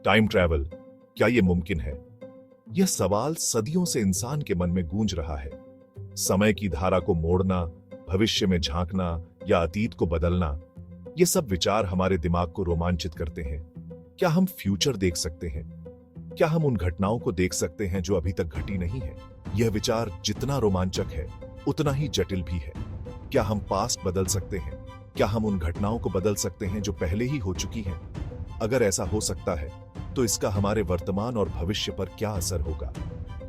Time travel, क्या ये मुमकिन है? यह सवाल सदियों से इंसान के मन में गूंज रहा है। समय की धारा को मोड़ना, भविष्य में झांकना या अतीत को बदलना, ये सब विचार हमारे दिमाग को रोमांचित करते हैं। क्या हम फ्यूचर देख सकते हैं? क्या हम उन घटनाओं को देख सकते हैं जो अभी तक घटी नहीं है? यह विचार जितना रोमांचक है, उतना ही जटिल भी है। क्या हम पास्ट बदल सकते हैं? क्या हम उन घटनाओं को बदल सकते हैं जो पहले ही हो चुकी हैं? अगर ऐसा हो सकता है, तो इसका हमारे वर्तमान और भविष्य पर क्या असर होगा?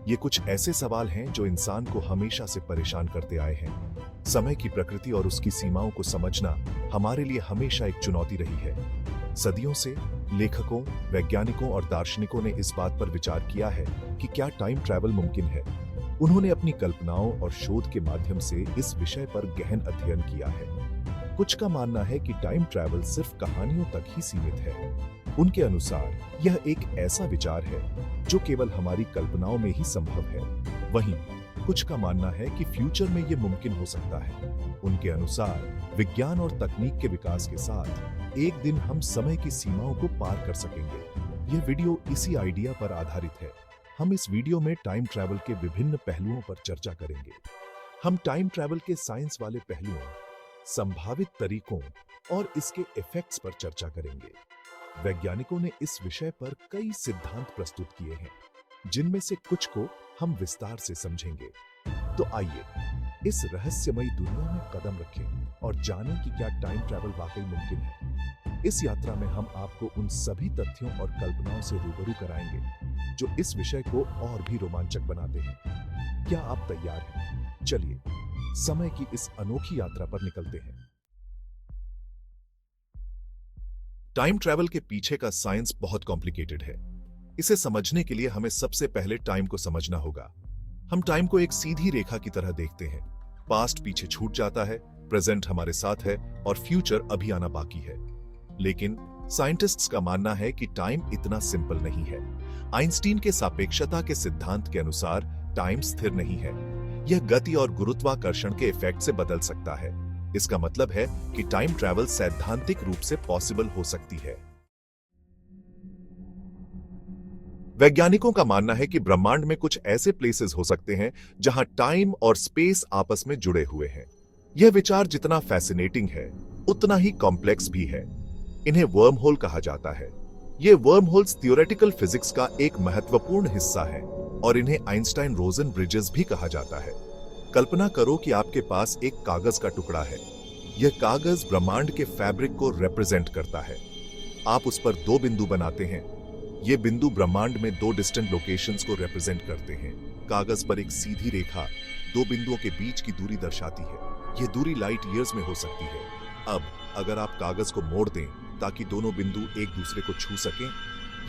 ये कुछ ऐसे सवाल हैं जो इंसान को हमेशा से परेशान करते आए हैं। समय की प्रकृति और उसकी सीमाओं को समझना हमारे लिए हमेशा एक चुनौती रही है। सदियों से लेखकों, वैज्ञानिकों और दार्शनिकों ने इस बात पर विचार किया है कि क्या टाइम ट्रैवल मुमकिन है। उन्होंने अपनी कल्पनाओं और शोध के माध्यम से इस विषय पर गहन अध्ययन किया है। कुछ का मानना है कि टाइम ट्रैवल सिर्फ कहानियों तक ही सीमित है। उनके अनुसार यह एक ऐसा विचार है जो केवल हमारी कल्पनाओं में ही संभव है। वहीं कुछ का मानना है कि फ्यूचर में यह मुमकिन हो सकता है। उनके अनुसार विज्ञान और तकनीक के विकास के साथ एक दिन हम समय की सीमाओं को पार कर सकेंगे। यह वीडियो इसी आइडिया पर आधारित है। हम इस वीडियो में टाइम ट्रैवल के विभिन्न पहलुओं पर चर्चा करेंगे। हम टाइम ट्रैवल के साइंस वाले पहलुओं, संभावित तरीकों और इसके इफेक्ट्स पर चर्चा करेंगे। वैज्ञानिकों ने इस विषय पर कई सिद्धांत प्रस्तुत किए हैं, जिनमें से कुछ को हम विस्तार से समझेंगे। तो आइए इस रहस्यमयी दुनिया में कदम रखें और जानें कि क्या टाइम ट्रैवल वाकई मुमकिन है। इस यात्रा में हम आपको उन सभी तथ्यों और कल्पनाओं से रूबरू कराएंगे जो इस विषय को और भी रोमांचक बनाते हैं। क्या आप तैयार हैं? चलिए समय की इस अनोखी यात्रा पर निकलते हैं। टाइम ट्रैवल के पीछे का साइंस बहुत कॉम्प्लिकेटेड है। इसे समझने के लिए हमें सबसे पहले टाइम को समझना होगा। हम टाइम को एक सीधी रेखा की तरह देखते हैं। पास्ट पीछे छूट जाता है, प्रेजेंट हमारे साथ है और फ्यूचर अभी आना बाकी है। लेकिन साइंटिस्ट्स का मानना है कि टाइम इतना सिंपल नहीं है। आइंस्टीन के सापेक्षता के सिद्धांत के अनुसार टाइम स्थिर नहीं है। यह गति और गुरुत्वाकर्षण के इफेक्ट से बदल सकता है। इसका मतलब है कि टाइम ट्रैवल सैद्धांतिक रूप से पॉसिबल हो सकती है। वैज्ञानिकों का मानना है कि ब्रह्मांड में कुछ ऐसे प्लेसेस हो सकते हैं जहां टाइम और स्पेस आपस में जुड़े हुए हैं। यह विचार जितना फैसिनेटिंग है, उतना ही कॉम्प्लेक्स भी है। इन्हें वर्म होल कहा जाता है। ये वर्म होल्स थियोरेटिकल फिजिक्स का एक महत्वपूर्ण हिस्सा है और इन्हें आइंस्टाइन रोजन ब्रिजेस भी कहा जाता है। कल्पना करो कि आपके पास एक कागज का टुकड़ा है। यह कागज ब्रह्मांड के फैब्रिक को रिप्रेजेंट करता है। आप उस पर दो बिंदु बनाते हैं। ये बिंदु ब्रह्मांड में दो डिस्टेंट लोकेशंस को रिप्रेजेंट करते हैं। कागज पर एक सीधी रेखा दो बिंदुओं के बीच की दूरी दर्शाती है। यह दूरी लाइट ईयर्स में हो सकती है। अब अगर आप कागज को मोड़ दें ताकि दोनों बिंदु एक दूसरे को छू सकें,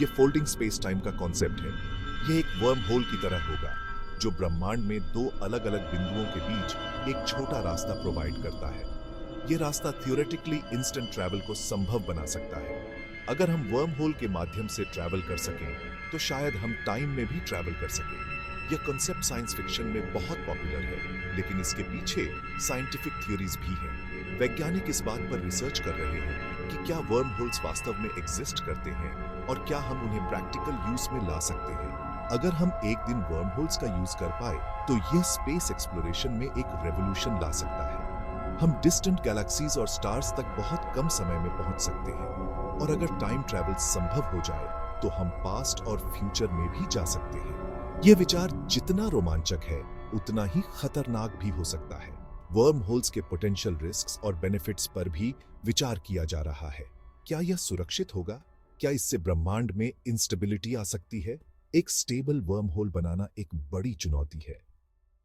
यह फोल्डिंग स्पेस टाइम का कॉन्सेप्ट है। यह एक वर्म होल की तरह होगा जो ब्रह्मांड में दो अलग अलग बिंदुओं के बीच एक छोटा रास्ता प्रोवाइड करता है। यह रास्ता थियोरेटिकली इंस्टेंट ट्रैवल को संभव बना सकता है। अगर हम वर्म होल के माध्यम से ट्रैवल कर सकें, तो शायद हम टाइम में भी ट्रैवल कर सकें। यह कॉन्सेप्ट साइंस फिक्शन में बहुत पॉपुलर है, लेकिन इसके पीछे साइंटिफिक थ्योरीज भी हैं। वैज्ञानिक इस बात पर रिसर्च कर रहे हैं कि क्या वर्म होल्स वास्तव में एग्जिस्ट करते हैं और क्या हम उन्हें प्रैक्टिकल यूज में ला सकते हैं। अगर हम एक दिन वर्म होल्स का यूज कर पाए, तो यह स्पेस एक्सप्लोरेशन में एक रेवोल्यूशन ला सकता है। हम डिस्टेंट गैलेक्सीज और स्टार्स तक बहुत कम समय में पहुंच सकते हैं। और अगर टाइम ट्रैवल संभव हो जाए, तो हम पास्ट और फ्यूचर में भी जा सकते हैं। यह विचार जितना रोमांचक है, उतना ही खतरनाक भी हो सकता है। वर्म होल्स के पोटेंशियल रिस्क्स और बेनिफिट्स पर भी विचार किया जा रहा है। क्या यह सुरक्षित होगा? क्या इससे ब्रह्मांड में इंस्टेबिलिटी आ सकती है? एक स्टेबल वर्म होल बनाना एक बड़ी चुनौती है,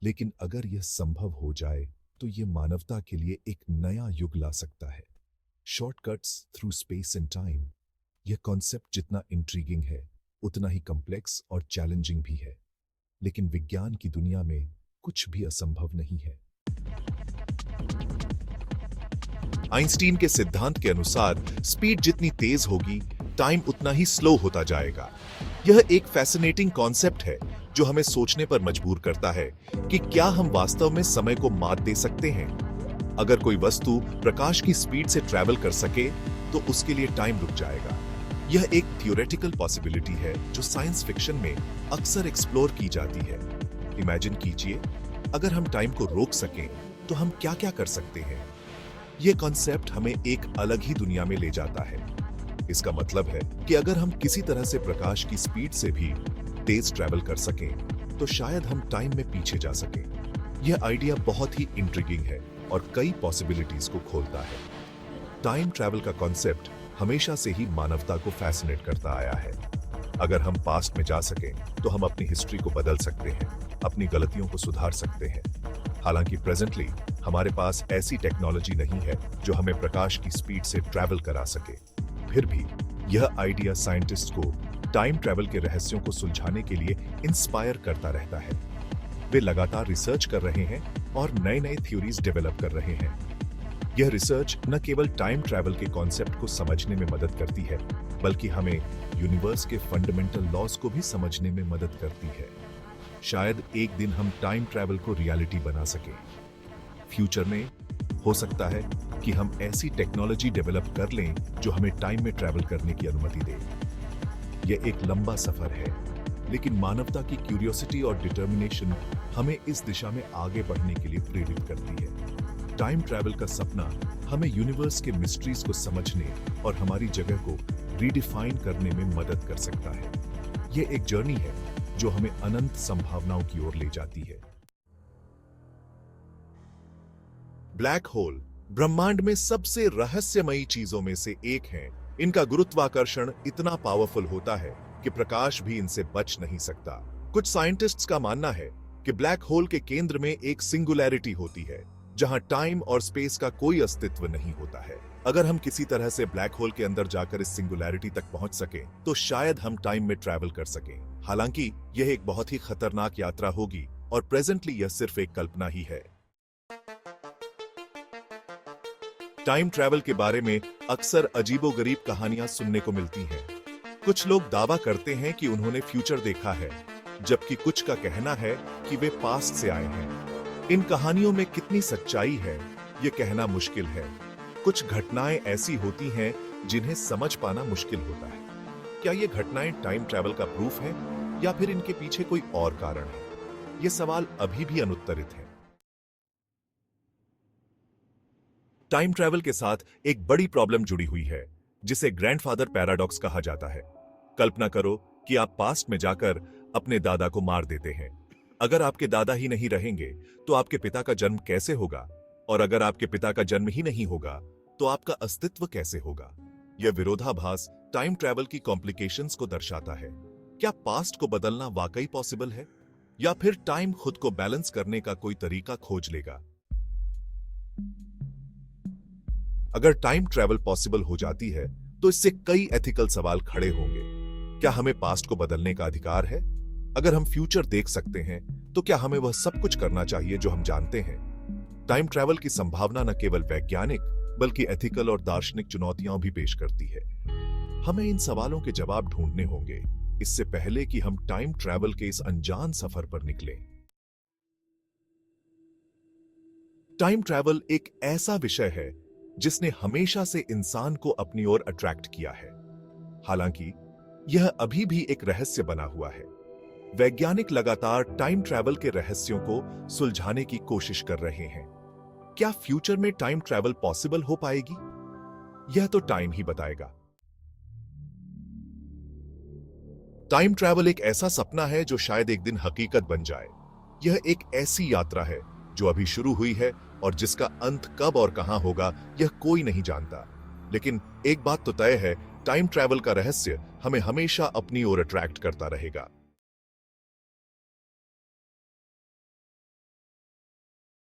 लेकिन अगर यह संभव हो जाए, तो यह मानवता के लिए एक नया युग ला सकता है। Shortcuts through space and time. यह कॉन्सेप्ट जितना इंट्रीगिंग है, उतना ही कॉम्प्लेक्स और चैलेंजिंग भी है। लेकिन विज्ञान की दुनिया में कुछ भी असंभव नहीं है। आइंस्टीन के सिद्धांत के अनुसार स्पीड जितनी तेज होगी, टाइम उतना ही स्लो होता जाएगा। यह एक फैसिनेटिंग कॉन्सेप्ट है जो हमें सोचने पर मजबूर करता है कि क्या हम वास्तव में समय को मात दे सकते हैं। अगर कोई वस्तु प्रकाश की स्पीड से ट्रैवल कर सके, तो उसके लिए टाइम रुक जाएगा। यह एक थियोरेटिकल पॉसिबिलिटी है जो साइंस फिक्शन में अक्सर एक्सप्लोर की जाती है। इमेजिन कीजिए, अगर हम टाइम को रोक सकें तो हम क्या क्या कर सकते हैं। यह कॉन्सेप्ट हमें एक अलग ही दुनिया में ले जाता है। इसका मतलब है कि अगर हम किसी तरह से प्रकाश की स्पीड से भी तेज ट्रैवल कर सकें तो शायद हम टाइम में पीछे जा सकें। यह आइडिया बहुत ही इंट्रिगिंग है और कई पॉसिबिलिटीज को खोलता है। टाइम ट्रैवल का कॉन्सेप्ट हमेशा से ही मानवता को फैसिनेट करता आया है। अगर हम पास्ट में जा सकें तो हम अपनी हिस्ट्री को बदल सकते हैं, अपनी गलतियों को सुधार सकते हैं। हालांकि प्रेजेंटली हमारे पास ऐसी टेक्नोलॉजी नहीं है जो हमें प्रकाश की स्पीड से ट्रैवल करा सके। फिर भी यह आइडिया साइंटिस्ट को टाइम ट्रैवल के रहस्यों को सुलझाने के लिए इंस्पायर करता रहता है। वे लगातार रिसर्च कर रहे हैं और नए-नए थ्योरीज डेवलप कर रहे हैं। यह रिसर्च न केवल टाइम ट्रैवल के कॉन्सेप्ट को समझने में मदद करती है, बल्कि हमें यूनिवर्स के फंडामेंटल लॉज को भी समझने में मदद करती है। शायद एक दिन हम टाइम ट्रैवल को रियलिटी बना सकें। फ्यूचर में हो सकता है कि हम ऐसी टेक्नोलॉजी डेवलप कर लें जो हमें टाइम में ट्रैवल करने की अनुमति दे। यह एक लंबा सफर है, लेकिन मानवता की क्यूरियोसिटी और डिटर्मिनेशन हमें इस दिशा में आगे बढ़ने के लिए प्रेरित करती है। टाइम ट्रैवल का सपना हमें यूनिवर्स के मिस्ट्रीज को समझने और हमारी जगह को रीडिफाइन करने में मदद कर सकता है। यह एक जर्नी है जो हमें अनंत संभावनाओं की ओर ले जाती है। ब्लैक होल ब्रह्मांड में सबसे रहस्यमयी चीजों में से एक है। इनका गुरुत्वाकर्षण इतना पावरफुल होता है कि प्रकाश भी इनसे बच नहीं सकता। कुछ साइंटिस्ट्स का मानना है कि ब्लैक होल के केंद्र में एक सिंगुलैरिटी होती है, जहां टाइम और स्पेस का कोई अस्तित्व नहीं होता है। अगर हम किसी तरह से ब्लैक होल के अंदर जाकर इस सिंगुलैरिटी तक पहुंच सकें, तो शायद हम टाइम में ट्रैवल कर सकें। हालांकि यह एक बहुत ही खतरनाक यात्रा होगी और प्रेजेंटली यह सिर्फ एक कल्पना ही है। टाइम ट्रैवल के बारे में अक्सर अजीबोगरीब कहानियां सुनने को मिलती हैं। कुछ लोग दावा करते हैं कि उन्होंने फ्यूचर देखा है, जबकि कुछ का कहना है कि वे पास्ट से आए हैं। इन कहानियों में कितनी सच्चाई है, यह कहना मुश्किल है। कुछ घटनाएं ऐसी होती हैं जिन्हें समझ पाना मुश्किल होता है। क्या ये घटनाएं टाइम ट्रैवल का प्रूफ है या फिर इनके पीछे कोई और कारण है? ये सवाल अभी भी अनुत्तरित है। टाइम ट्रैवल के साथ एक बड़ी प्रॉब्लम जुड़ी हुई है, जिसे ग्रैंडफादर पैराडॉक्स कहा जाता है। कल्पना करो कि आप पास्ट में जाकर अपने दादा को मार देते हैं। अगर आपके दादा ही नहीं रहेंगे तो आपके पिता का जन्म कैसे होगा? और अगर आपके पिता का जन्म ही नहीं होगा तो आपका अस्तित्व कैसे होगा? यह विरोधाभास टाइम ट्रैवल की कॉम्प्लिकेशंस को दर्शाता है। क्या पास्ट को बदलना वाकई पॉसिबल है, या फिर टाइम खुद को बैलेंस करने का कोई तरीका खोज लेगा? अगर टाइम ट्रैवल पॉसिबल हो जाती है तो इससे कई एथिकल सवाल खड़े होंगे। क्या हमें पास्ट को बदलने का अधिकार है? अगर हम फ्यूचर देख सकते हैं तो क्या हमें वह सब कुछ करना चाहिए जो हम जानते हैं? टाइम ट्रैवल की संभावना न केवल वैज्ञानिक बल्कि एथिकल और दार्शनिक चुनौतियां भी पेश करती है। हमें इन सवालों के जवाब ढूंढने होंगे इससे पहले कि हम टाइम ट्रैवल के इस अनजान सफर पर निकलें। टाइम ट्रैवल एक ऐसा विषय है जिसने हमेशा से इंसान को अपनी ओर अट्रैक्ट किया है। हालांकि यह अभी भी एक रहस्य बना हुआ है। वैज्ञानिक लगातार टाइम ट्रैवल के रहस्यों को सुलझाने की कोशिश कर रहे हैं। क्या फ्यूचर में टाइम ट्रैवल पॉसिबल हो पाएगी? यह तो टाइम ही बताएगा। टाइम ट्रैवल एक ऐसा सपना है जो शायद एक दिन हकीकत बन जाए। यह एक ऐसी यात्रा है जो अभी शुरू हुई है और जिसका अंत कब और कहां होगा यह कोई नहीं जानता। लेकिन एक बात तो तय है, टाइम ट्रैवल का रहस्य हमें हमेशा अपनी ओर अट्रैक्ट करता रहेगा।